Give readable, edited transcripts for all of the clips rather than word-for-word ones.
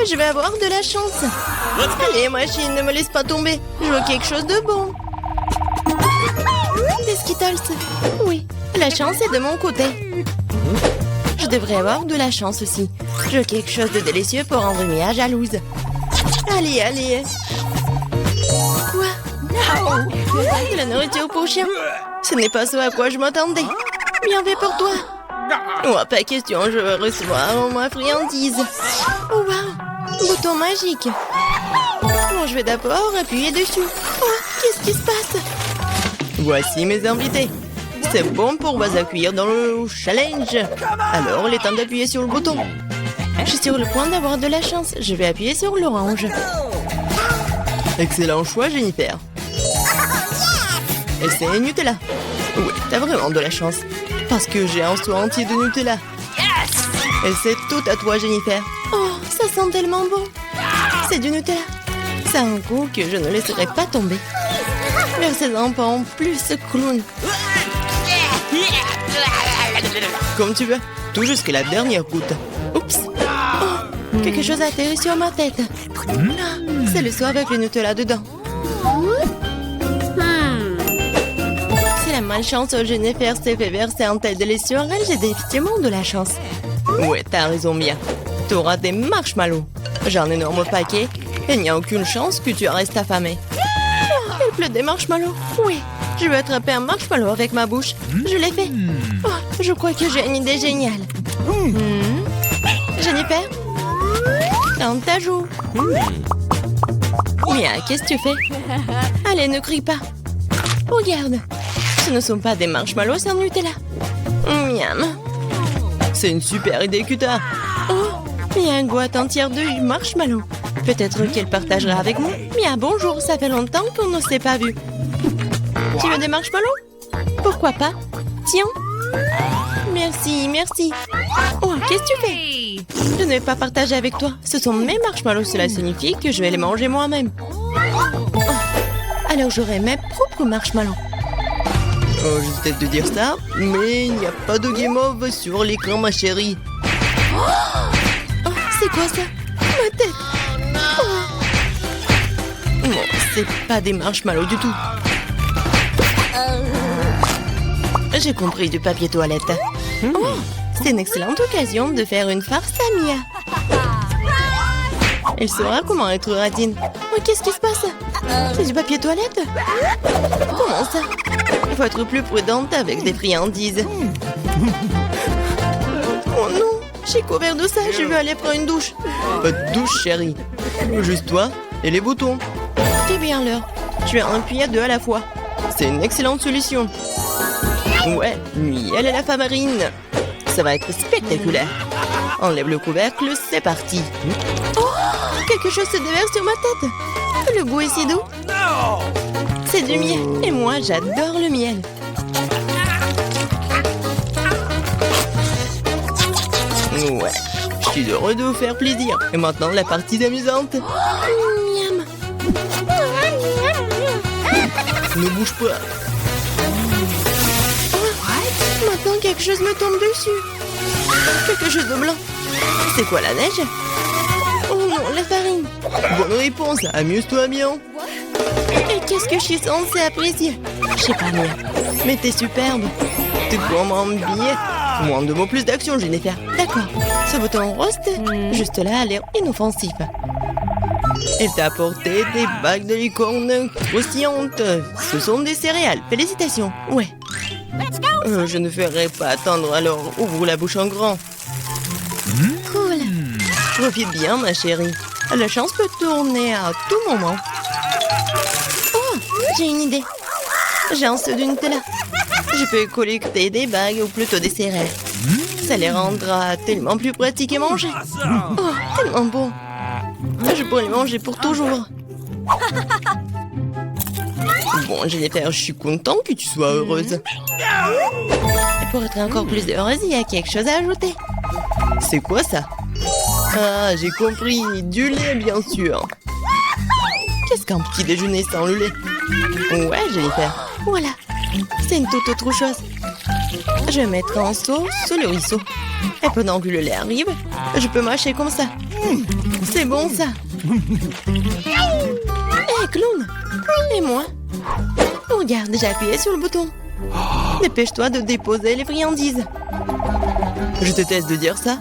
Je vais avoir de la chance. Allez, machine, ne me laisse pas tomber. Je veux quelque chose de bon. Des Skittles. Oui, la chance est de mon côté. Je devrais avoir de la chance aussi. Je veux quelque chose de délicieux pour rendre Mia jalouse. Allez, allez. Quoi? De la nourriture pour chien. Ce n'est pas ce à quoi je m'attendais. Bien fait pour toi. Oh, pas question, je veux recevoir ma friandise. Oh, wow. Bouton magique. Bon, je vais d'abord appuyer dessus. Oh, qu'est-ce qui se passe? Voici mes invités. C'est bon pour vous accueillir dans le challenge. Alors, il est temps d'appuyer sur le bouton. Je suis sur le point d'avoir de la chance. Je vais appuyer sur l'orange. Excellent choix, Jennifer. Et c'est Nutella. Oui, t'as vraiment de la chance. Parce que j'ai un seau entier de Nutella. Et c'est tout à toi, Jennifer. Oh, ça sent tellement bon. C'est du Nutella. Ça a un goût que je ne laisserai pas tomber. Versez-en pas en plus, clown. Comme tu veux, tout jusqu'à la dernière goutte. Oups. Oh, quelque chose a atterri sur ma tête. C'est le seau avec le Nutella dedans. Si la malchance au Jennifer s'est fait verser un tel délice sur elle, j'ai définitivement de la chance. Ouais, t'as raison, Mia. T'auras des marshmallows. J'ai un énorme paquet. Et il n'y a aucune chance que tu restes affamé. Oh, il pleut des marshmallows. Oui, je vais attraper un marshmallow avec ma bouche. Je l'ai fait. Oh, je crois que j'ai une idée géniale. Jennifer, dans ta joue. Mia, qu'est-ce que tu fais? Allez, ne crie pas. Regarde, ce ne sont pas des marshmallows, c'est un Nutella. Miam. C'est une super idée que t'as. Oh, il y a une boîte entière de marshmallows. Peut-être qu'elle partagera avec moi. Mia, bonjour, ça fait longtemps qu'on ne s'est pas vu. Tu veux des marshmallows? Pourquoi pas? Tiens. Merci, merci. Oh, qu'est-ce que tu fais? Je ne vais pas partager avec toi. Ce sont mes marshmallows, cela signifie que je vais les manger moi-même. Oh, alors j'aurai mes propres marshmallows. Oh, je vais te dire ça, mais il n'y a pas de game over sur l'écran, ma chérie. Oh, c'est quoi ça? Ma tête. Oh. Non, c'est pas des marshmallows du tout. J'ai compris, du papier toilette. Oh, c'est une excellente occasion de faire une farce à Mia. Elle saura comment être radine. Oh, qu'est-ce qui se passe? C'est du papier toilette? Comment ça? Il faut être plus prudente avec des friandises. Oh non, j'ai couvert de ça, je vais aller prendre une douche. Pas de douche, chérie. Juste toi et les boutons. C'est bien l'heure. Je vais en appuyer 2 à la fois. C'est une excellente solution. Ouais, miel et la farine. Ça va être spectaculaire. Enlève le couvercle, c'est parti. Oh, quelque chose se déverse sur ma tête. Le goût est si doux. C'est du miel. Et moi, j'adore le miel. Ouais, je suis heureux de vous faire plaisir. Et maintenant, la partie amusante. Miam. Ne bouge pas. Maintenant, quelque chose me tombe dessus. Quelque chose de blanc. C'est quoi, la neige? Oh non, la farine. Bonne réponse, amuse-toi bien. Et qu'est-ce que je suis censée apprécier? Je sais pas, Mia. Mais t'es superbe. Tu comprends bien. Moins de mots, plus d'action, Jennifer. D'accord. Ce bouton rose, juste là, a l'air inoffensif. Elle t'a apporté des bagues de licorne croustillantes. Ce sont des céréales. Félicitations. Ouais. Je ne ferai pas attendre, alors ouvre la bouche en grand. Cool. Profite bien, ma chérie. La chance peut tourner à tout moment. Oh, j'ai une idée. J'ai un seau de Nutella. Je peux collecter des bagues ou plutôt des céréales. Ça les rendra tellement plus pratiques à manger. Oh, tellement bon. Je pourrais les manger pour toujours. Bon, Jennifer, je suis content que tu sois heureuse. Et pour être encore plus heureuse, il y a quelque chose à ajouter. C'est quoi ça? Ah, j'ai compris. Du lait, bien sûr. Qu'est-ce qu'un petit déjeuner sans le lait? Ouais, Jennifer. Voilà. C'est une toute autre chose. Je vais mettre un seau sous le ruisseau. Et pendant que le lait arrive, je peux mâcher comme ça. C'est bon ça. Hé, clown. Et moi? Regarde, j'ai appuyé sur le bouton. Dépêche-toi de déposer les friandises. Je te teste de dire ça.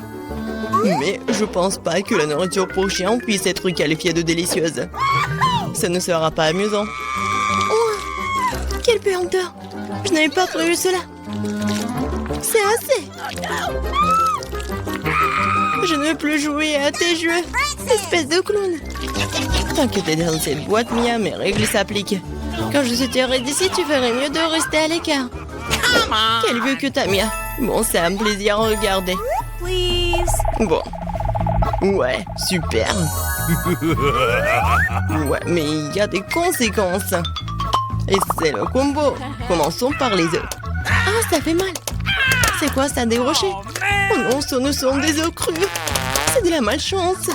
Mais je pense pas que la nourriture pour chien puisse être qualifiée de délicieuse. Ça ne sera pas amusant. Oh, quelle puanteur! Je n'avais pas prévu cela. C'est assez. Je ne veux plus jouer à tes jeux, espèce de clown. Tant que t'es dans cette boîte, Mia, mes règles s'appliquent. Quand je sortirai d'ici, tu ferais mieux de rester à l'écart. Quel vieux que t'as, Mia. Bon, c'est un plaisir à regarder. Bon. Ouais, super. Ouais, mais il y a des conséquences. Et c'est le combo. Commençons par les œufs. Ah, ça fait mal. C'est quoi ça, des rochers? Oh non, ce ne sont des œufs crus. C'est de la malchance.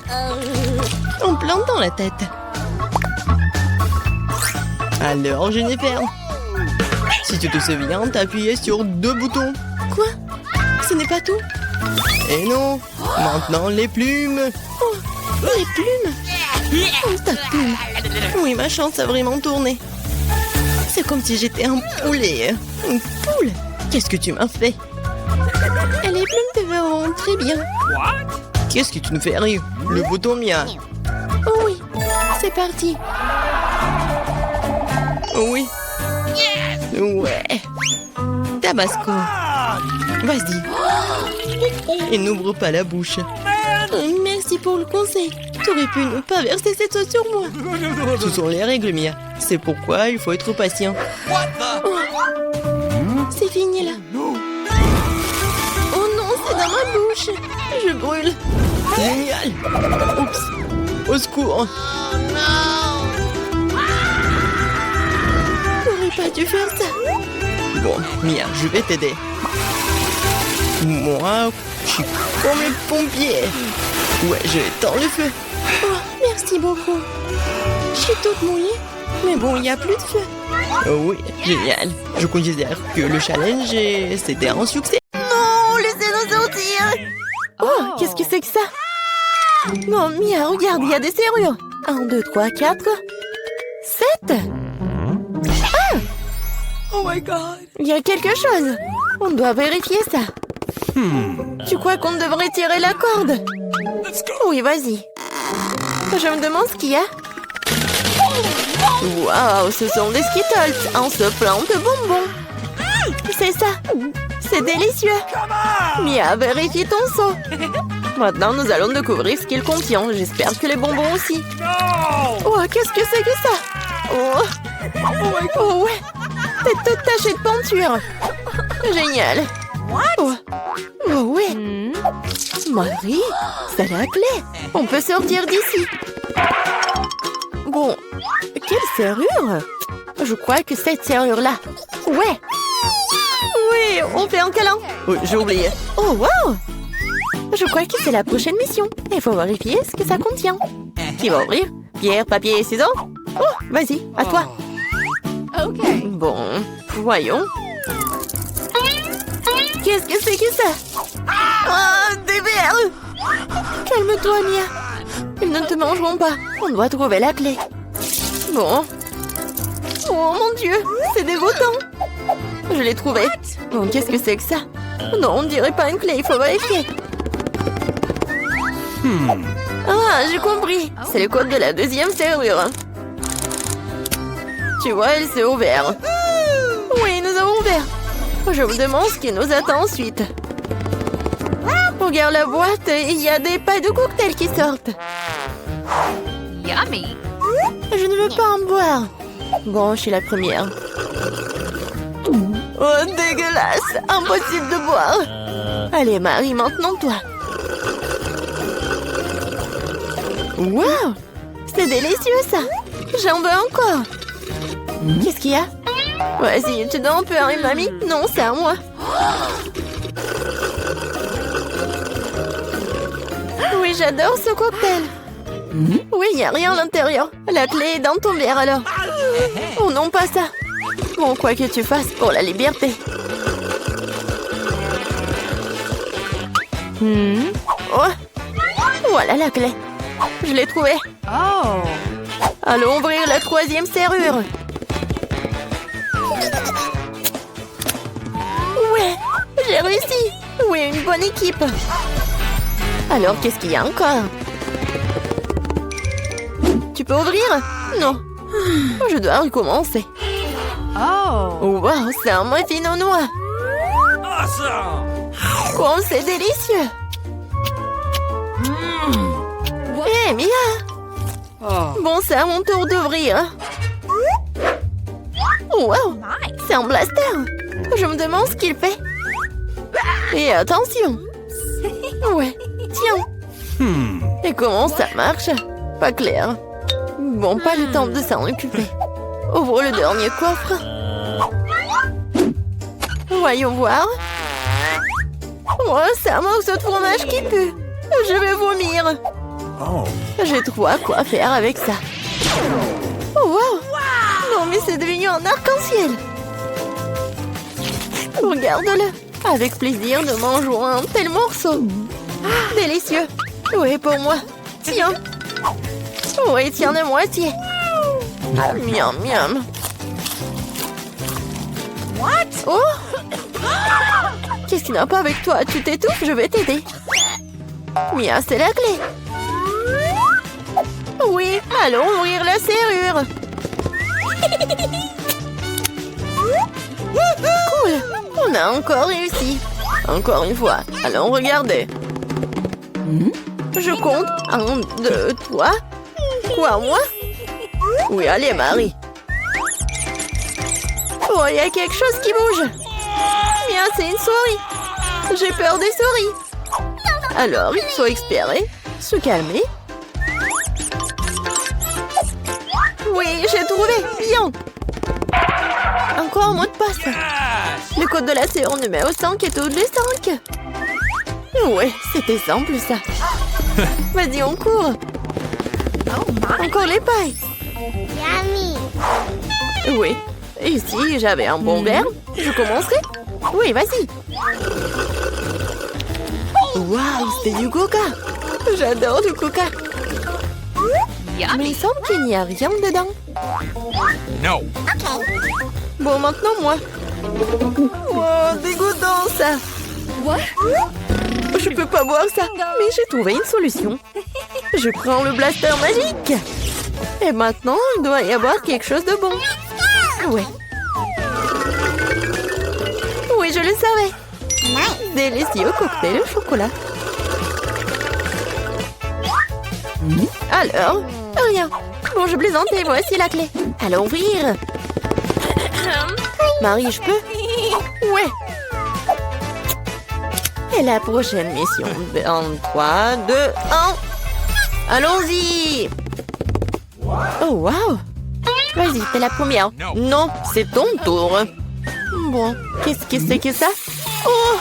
En plein dans la tête. Alors, Jennifer, si tu te souviens, t'as appuyé sur 2 boutons. Quoi? Ce n'est pas tout? Et non. Maintenant, les plumes. Oh, les plumes. Oh, ta plume. Oui, ma chance a vraiment tourné. C'est comme si j'étais un poulet. Une poule. Qu'est-ce que tu m'as fait? Et les plumes te verront très bien. Qu'est-ce que tu ne fais rire? Le bouton Mia. Oh oui, c'est parti. Oh oui. Ouais. Tabasco. Vas-y. Et n'ouvre pas la bouche. Merci pour le conseil. Tu aurais pu ne pas verser cette sauce sur moi. Ce sont les règles, Mia. C'est pourquoi il faut être patient. Oh. C'est fini là. Oh non, c'est dans ma bouche. Je brûle. Génial. Oups. Au secours. J'aurais pas dû faire ça. Bon, Mia, je vais t'aider. Moi, je suis comme les pompiers. Ouais, j'éteins le feu. Oh, merci beaucoup. Je suis toute mouillée. Mais bon, il n'y a plus de feu. Oh oui, génial. Je considère que le challenge, c'était un succès. Non, laissez-nous sortir. Oh, qu'est-ce que c'est que ça? Non, Mia, regarde, il y a des serrures. 1, 2, 3, 4, 7. Ah! Oh my God. Il y a quelque chose. On doit vérifier ça. Tu crois qu'on devrait tirer la corde? Oui, vas-y. Je me demande ce qu'il y a. Waouh, ce sont des Skittles. On se plante de bonbons. C'est ça. C'est délicieux. Mia, vérifie ton seau. Maintenant, nous allons découvrir ce qu'il contient. J'espère que les bonbons aussi. Oh, qu'est-ce que c'est que ça? Oh ouais. C'est toute tachée de peinture. Génial. Oh ouais. Marie, c'est la clé. On peut sortir d'ici. Bon, quelle serrure? Je crois que cette serrure-là. Ouais. Oui, on fait un câlin. Oh, j'ai oublié. Oh, wow. Je crois que c'est la prochaine mission. Il faut vérifier ce que ça contient. Qui va ouvrir? Pierre, papier, ciseaux? Oh, vas-y, à toi. Ok. Bon, voyons. Qu'est-ce que c'est que ça? Oh, des verres! Calme-toi, Mia. Ils ne te mangeront pas. On doit trouver la clé. Bon. Oh mon Dieu, c'est dégoûtant. Je l'ai trouvé. Bon, qu'est-ce que c'est que ça? Non, on dirait pas une clé, il faut vérifier. Ah, j'ai compris. C'est le code de la deuxième serrure. Tu vois, elle s'est ouverte. Oui, nous avons ouvert. Je me demande ce qui nous attend ensuite. Regarde la boîte, il y a des pailles de cocktail qui sortent. Yummy. Je ne veux pas en boire. Bon, je suis la première. Oh, dégueulasse. Impossible de boire. Allez, Marie, maintenant toi. Wow, c'est délicieux ça. J'en veux encore. Qu'est-ce qu'il y a? Vas-y, tu donnes un peu à une mamie? Non, c'est à moi. Oui, j'adore ce cocktail. Oui, il n'y a rien à l'intérieur. La clé est dans ton verre alors. Oh non, pas ça. Bon, quoi que tu fasses pour la liberté. Oh, voilà la clé. Je l'ai trouvée. Oh. Allons ouvrir la troisième serrure. Ouais, j'ai réussi. Oui, une bonne équipe. Alors, qu'est-ce qu'il y a encore? Tu peux ouvrir? Non. Je dois recommencer. Oh. Wow, c'est un muffin aux noix. Awesome! Oh, c'est délicieux. Hé, Mia. Oh. Bon, c'est à mon tour d'ouvrir. Wow, c'est un blaster. Je me demande ce qu'il fait. Et attention. Ouais, tiens. Et comment ça marche? Pas clair. Bon, pas le temps de s'en occuper. Ouvre le dernier coffre. Voyons voir. Oh, c'est un morceau de fromage qui pue. Je vais vomir. Oh. J'ai trop à quoi faire avec ça. Oh, wow. Non, mais c'est devenu un arc-en-ciel. Regarde-le. Avec plaisir, nous mangeons un tel morceau. Délicieux. Oui, pour moi. Tiens. Oui, tiens la moitié. Miam, miam. What? Oh! Qu'est-ce qui n'a pas avec toi? Tu t'étouffes? Je vais t'aider. Mia, c'est la clé. Oui, allons ouvrir la serrure. Cool. On a encore réussi. Encore une fois. Allons regarder. Je compte. 1, 2, 3. Quoi, moi? Oui, allez, Marie. Oh, il y a quelque chose qui bouge. Mia, c'est une souris. J'ai peur des souris. Alors, il faut espérer. Se calmer. Oui, j'ai trouvé. Bien. Encore un mot de passe. Le code de la serrure numéro 5 est au 5. Ouais, c'était simple, ça. Vas-y, on court. Encore les pailles. Oui. Et si j'avais un bon verre, je commencerai. Oui, vas-y. Waouh, c'est du coca. J'adore le coca. Mais il semble qu'il n'y a rien dedans. No. Bon, maintenant, moi. Wow, dégoûtant, ça. Je peux pas boire ça. Mais j'ai trouvé une solution. Je prends le blaster magique. Et maintenant, il doit y avoir quelque chose de bon. Ouais. Oui, je le savais. Délicieux cocktail au chocolat. Alors, rien. Bon, je plaisantais, voici la clé. Allons ouvrir. Marie, je peux? Ouais. Et la prochaine mission. En 3, 2, 1. Allons-y. Oh, wow. Vas-y, t'es la première. Non, c'est ton tour. Bon, qu'est-ce que c'est que ça? Oh!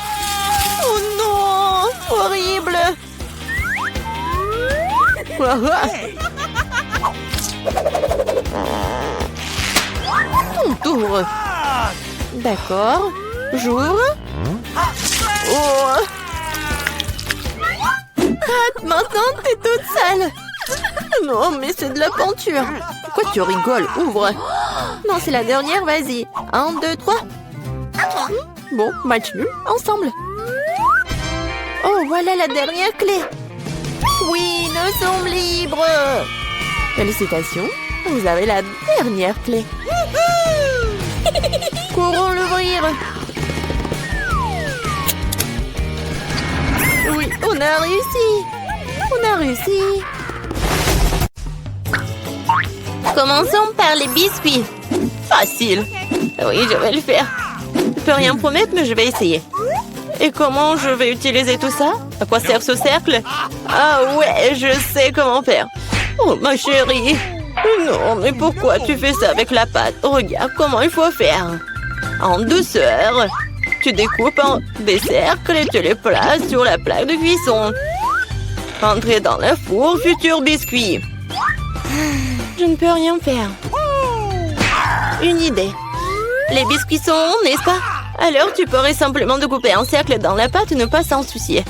Oh non! Horrible! Ton tour. D'accord. J'ouvre. Oh! Ah, maintenant, t'es toute sale. Non, mais c'est de la peinture. Pourquoi tu rigoles? Ouvre. Non, c'est la dernière, vas-y. 1, 2, 3. Bon, match nul, ensemble. Oh, voilà la dernière clé. Oui, nous sommes libres. Félicitations, vous avez la dernière clé. Courons l'ouvrir. Oui, on a réussi. On a réussi. Commençons par les biscuits. Facile. Oui, je vais le faire. Je peux rien promettre, mais je vais essayer. Et comment je vais utiliser tout ça? À quoi sert ce cercle? Ah ouais, je sais comment faire. Oh, ma chérie. Non, mais pourquoi tu fais ça avec la pâte? Regarde comment il faut faire. En douceur. Tu découpes en des cercles et tu les places sur la plaque de cuisson. Entrez dans le four, futur biscuit. Je ne peux rien faire. Une idée. Les biscuits sont ronds, n'est-ce pas? Alors tu pourrais simplement découper un cercle dans la pâte et ne pas s'en soucier.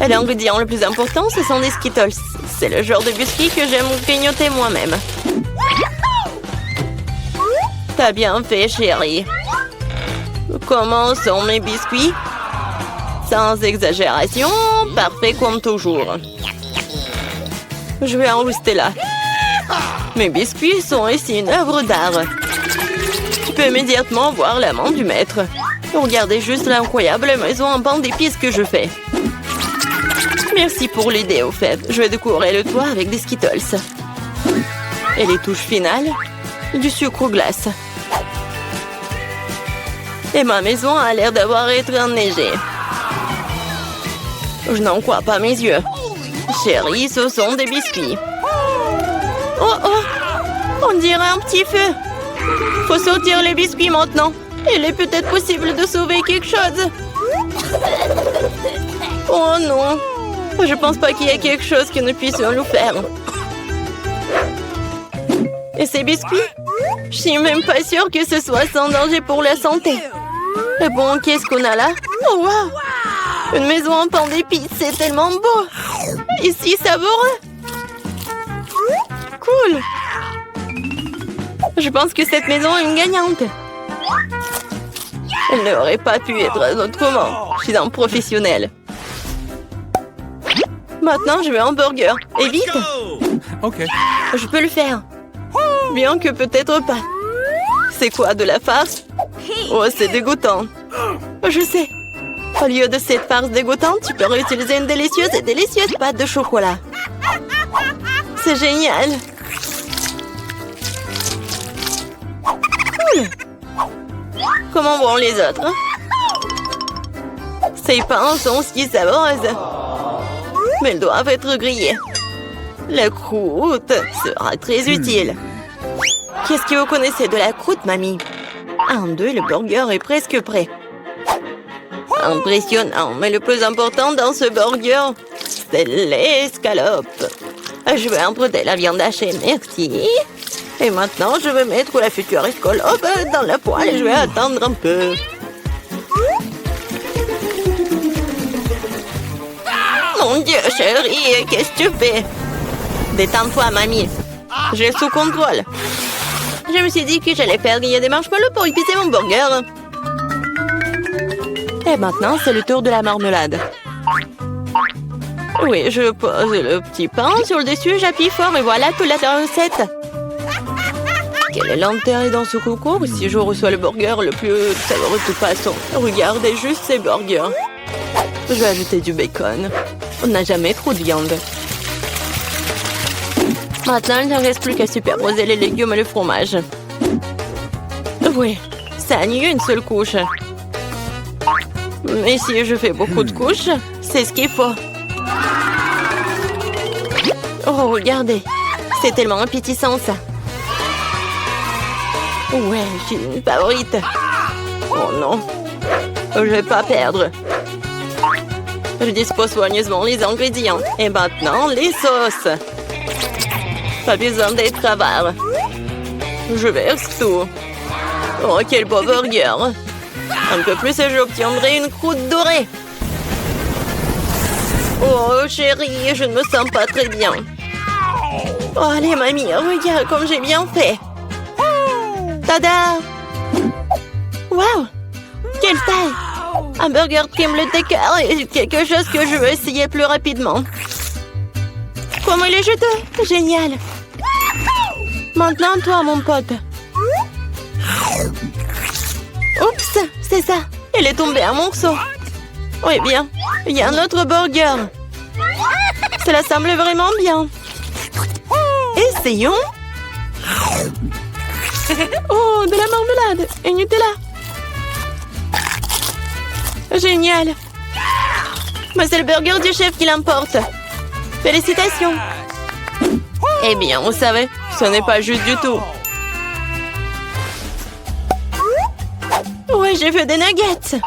L'ingrédient le plus important, ce sont des Skittles. C'est le genre de biscuits que j'aime grignoter moi-même. T'as bien fait, chérie. Comment sont mes biscuits? Sans exagération, parfait comme toujours. Je vais en rester là. Mes biscuits sont ici une œuvre d'art. Tu peux immédiatement voir la main du maître. Regardez juste l'incroyable maison en pain d'épices que je fais. Merci pour l'idée, au fait. Je vais décorer le toit avec des Skittles. Et les touches finales, du sucre glace. Et ma maison a l'air d'avoir été enneigée. Je n'en crois pas mes yeux. Chérie, ce sont des biscuits. Oh oh! On dirait un petit feu. Faut sortir les biscuits maintenant. Il est peut-être possible de sauver quelque chose. Oh non! Je pense pas qu'il y ait quelque chose que nous puissions nous faire. Et ces biscuits? Je suis même pas sûre que ce soit sans danger pour la santé. Et bon, qu'est-ce qu'on a là? Oh wow! Une maison en pain d'épices, c'est tellement beau! Ici, savoureux! Cool! Je pense que cette maison est une gagnante. Elle n'aurait pas pu être autrement. Je suis un professionnel. Maintenant, je veux un burger. Et vite! OK. Je peux le faire. Bien que peut-être pas. C'est quoi, de la farce? Oh, c'est dégoûtant. Je sais. Au lieu de cette farce dégoûtante, tu peux réutiliser une délicieuse pâte de chocolat. C'est génial. Cool. Comment vont les autres? Ces pains sont si savoureuses. Mais elles doivent être grillées. La croûte sera très utile. Qu'est-ce que vous connaissez de la croûte, mamie? 1, 2, le burger est presque prêt. Impressionnant, mais le plus important dans ce burger, c'est l'escalope. Je vais emprunter la viande hachée, merci. Et maintenant, je vais mettre la future escalope dans la poêle et je vais attendre un peu. Mon Dieu, chérie, qu'est-ce que tu fais? Détends-toi, mamie. J'ai sous contrôle. Je me suis dit que j'allais faire griller des marshmallows pour épicer mon burger. Et maintenant, c'est le tour de la marmelade. Oui, je pose le petit pain sur le dessus, j'appuie fort et voilà toute la recette. Quel est l'intérêt dans ce concours si je reçois le burger le plus savoureux de toute façon? Regardez juste ces burgers. Je vais ajouter du bacon. On n'a jamais trop de viande. Maintenant, il ne reste plus qu'à superposer les légumes et le fromage. Oui, ça annule une seule couche. Mais si je fais beaucoup de couches, c'est ce qu'il faut. Oh, regardez. C'est tellement appétissant, ça. Ouais, j'ai une favorite. Oh non. Je vais pas perdre. Je dispose soigneusement les ingrédients. Et maintenant, les sauces. Pas besoin d'être avare. Je verse tout. Oh, quel beau burger. Un peu plus et j'obtiendrai une croûte dorée. Oh, chérie, je ne me sens pas très bien. Oh, allez, mamie, regarde comme j'ai bien fait. Tada! Waouh! Quelle taille! Un burger crème le décor est quelque chose que je veux essayer plus rapidement. Comment il est juteux! Génial! Maintenant, toi, mon pote. Oups, c'est ça. Il est tombé un morceau. Oui, bien. Il y a un autre burger. Cela semble vraiment bien. Essayons. Oh, de la marmelade et Nutella. Génial. Mais c'est le burger du chef qui l'emporte. Félicitations. Eh bien, vous savez, ce n'est pas juste du tout. Ouais, j'ai fait des nuggets.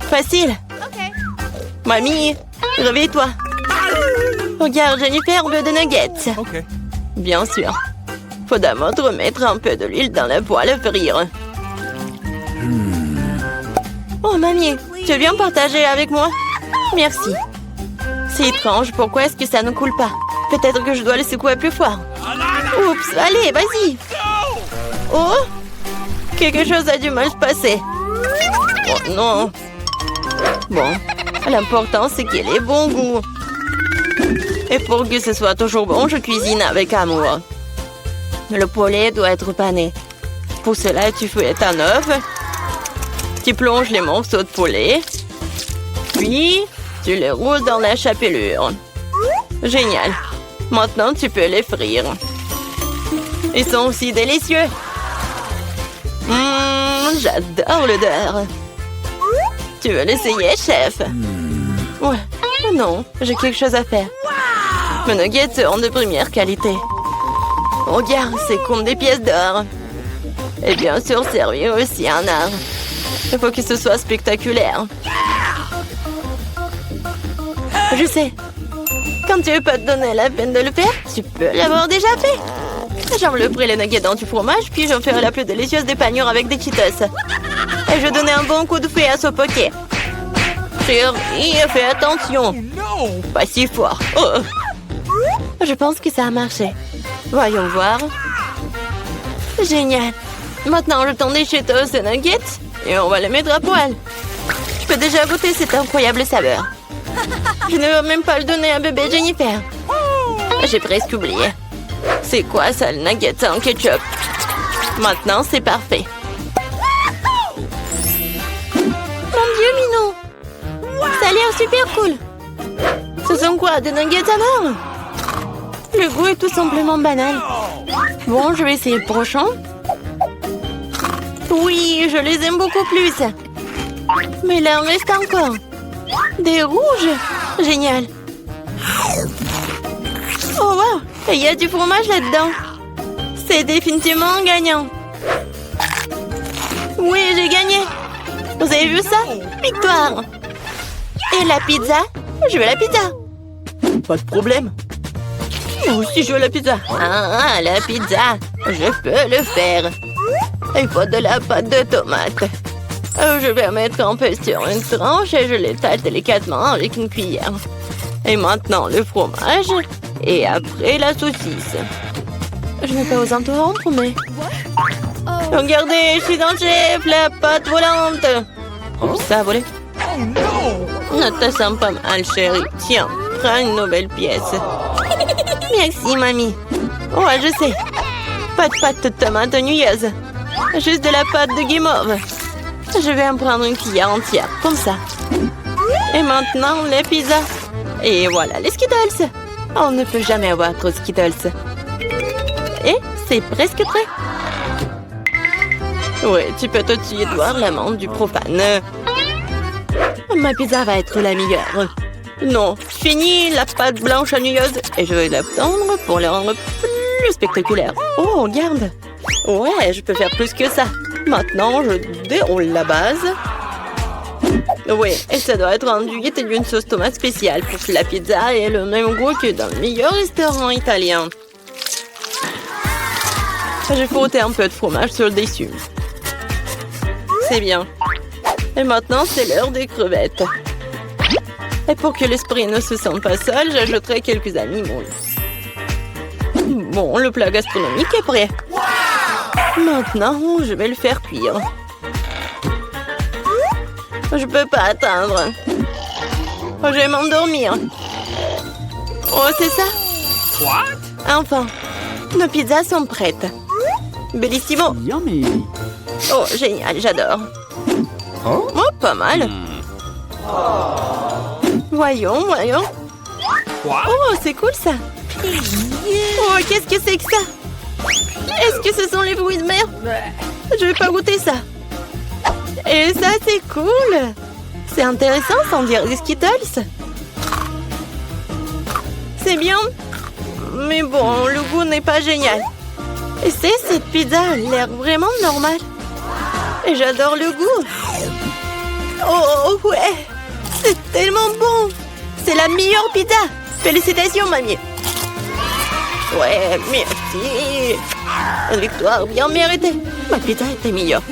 Facile. Mamie, réveille-toi. Regarde, Jennifer veut des nuggets. OK. Bien sûr. Faut d'abord remettre un peu de l'huile dans la poêle à frire. Oh, mamie, tu veux bien partager avec moi? Merci. C'est étrange, pourquoi est-ce que ça ne coule pas? Peut-être que je dois le secouer plus fort. Oups, allez, vas-y. Oh, quelque chose a dû mal se passer. Oh non. Bon, l'important c'est qu'il ait bon goût. Et pour que ce soit toujours bon, je cuisine avec amour. Le poulet doit être pané. Pour cela, tu fouettes un œuf. Tu plonges les morceaux de poulet. Puis, tu les roules dans la chapelure. Génial. Maintenant, tu peux les frire. Ils sont aussi délicieux. J'adore l'odeur. Tu veux l'essayer, chef? Ouais. Non, j'ai quelque chose à faire. Mes nuggets sont de première qualité. Regarde, c'est comme des pièces d'or. Et bien sûr, servir aussi un art. Il faut que ce soit spectaculaire. Je sais. Quand tu veux pas te donner la peine de le faire, tu peux l'avoir déjà fait. J'envelopperai les nuggets dans du fromage, puis j'en ferai la plus délicieuse des panures avec des Cheetos. Et je donnais un bon coup de fouet à ce poké. Chérie, fais attention. Pas si fort. Oh. Je pense que ça a marché. Voyons voir. Génial. Maintenant, je tends des Cheetos et nuggets et on va les mettre à poil. Je peux déjà goûter cette incroyable saveur. Je ne veux même pas le donner à bébé Jennifer. J'ai presque oublié. C'est quoi ça, le nugget en ketchup? Maintenant, c'est parfait. Mon Dieu, Minou! Ça a l'air super cool. Ce sont quoi, des nuggets à l'or? Le goût est tout simplement banal. Bon, je vais essayer le prochain. Oui, je les aime beaucoup plus. Mais là, il en reste encore. Des rouges. Génial. Oh, wow. Et il y a du fromage là-dedans. C'est définitivement gagnant. Oui, j'ai gagné. Vous avez vu ça? Victoire. Et la pizza? Je veux la pizza. Pas de problème. Moi aussi, je veux la pizza. Ah, la pizza. Je peux le faire. Il faut de la pâte de tomate. Je vais mettre un peu sur une tranche et je l'étale délicatement avec une cuillère. Et maintenant, le fromage. Et après, la saucisse. Je n'ai pas osé interrompre, mais... Regardez, je suis dans le chef, la pâte volante. Oups, ça a volé. Non, ça sent pas mal, chérie. Tiens, prends une nouvelle pièce. Merci, mamie. Ouais, je sais. Pas de pâte de tomate nouilleuse. Juste de la pâte de guimauve. Je vais en prendre une cuillère entière, comme ça. Et maintenant, les pizzas. Et voilà, les Skittles. On ne peut jamais avoir trop de Skittles. Et c'est presque prêt. Oui, tu peux tout de suite voir l'amande du profane. Ma pizza va être la meilleure. Non, fini la pâte blanche nouilleuse et je vais la tendre pour la rendre plus spectaculaire. Oh, regarde. Ouais, je peux faire plus que ça. Maintenant, je déroule la base. Oui, et ça doit être enduit d'une sauce tomate spéciale pour que la pizza ait le même goût que dans le meilleur restaurant italien. J'ai frotté un peu de fromage sur le dessus. C'est bien. Et maintenant, c'est l'heure des crevettes. Et pour que l'esprit ne se sente pas seul, j'ajouterai quelques amis moules. Bon, le plat gastronomique est prêt. Maintenant, je vais le faire cuire. Je peux pas attendre. Je vais m'endormir. Oh, c'est ça? What? Enfin, nos pizzas sont prêtes. Bellissimo. Yummy. Oh, génial, j'adore. Oh, pas mal. Voyons, voyons. What? Oh, c'est cool ça. Oh, qu'est-ce que c'est que ça? Est-ce que ce sont les fruits de mer? Je vais pas goûter ça. Et ça, c'est cool. C'est intéressant, sans dire des Skittles. C'est bien. Mais bon, le goût n'est pas génial. Et cette pizza a l'air vraiment normale. Et j'adore le goût. Oh, ouais. C'est tellement bon. C'est la meilleure pizza. Félicitations, mamie. Ouais, merci. Une victoire bien méritée. Ma pizza était meilleure.